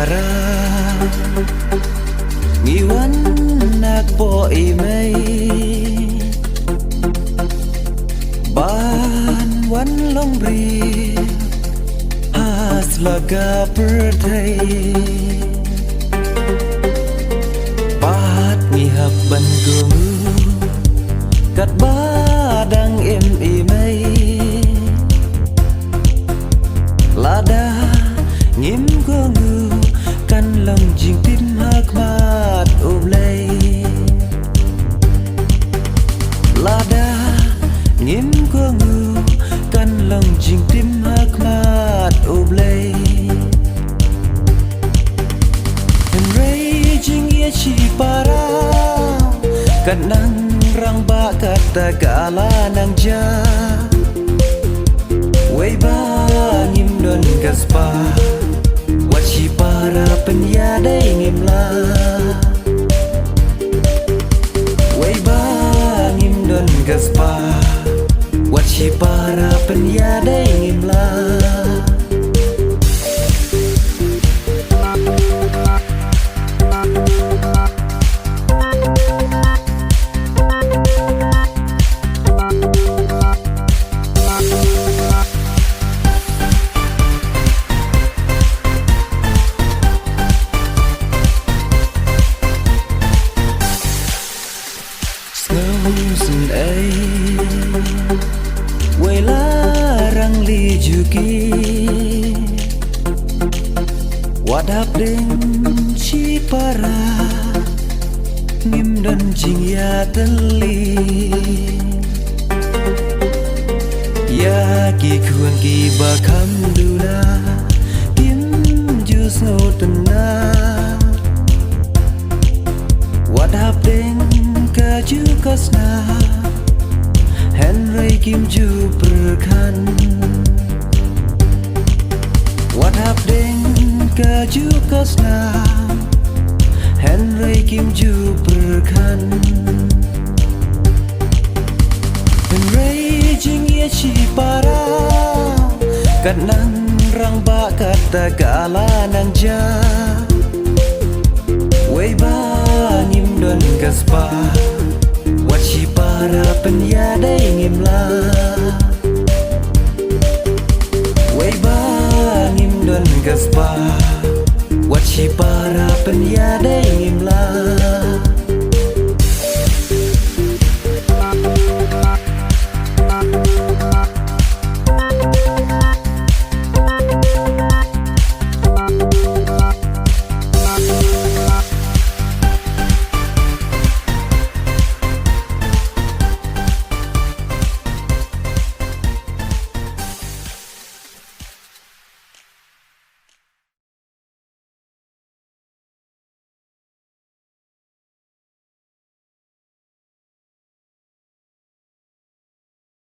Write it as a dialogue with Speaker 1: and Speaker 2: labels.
Speaker 1: para ngiwan nagpo imay ban wan long bri has laga perthai pat ngihap ban gumu kat badang em imay lada ngim go ngu kan lòng jing tim hak mat oblay lada ngim go ngu kan lòng jing tim hak mat oblay and raging ye chi para kan nang rang ba kata gala nang ja way ba ngim don gaspa wachi para penyada ngim la way ba ngim don gaspa wachi para penyada ngim la Sun ai way la rang li juki wadap ding chi para ngim dan jing ya teli ya ki khuan ki ba kham dula kim ju sno tna wadap ding kaju kasna Henry Kim Ju berkan wadap ding kaju kasna Henry Kim Ju berkan Henry jing ye chi para kat nang rang ba kata gala nang ja way ba ngim don gaspa wachi para penyada ngim la way ba ngim don gaspa wachi para penyada ngim la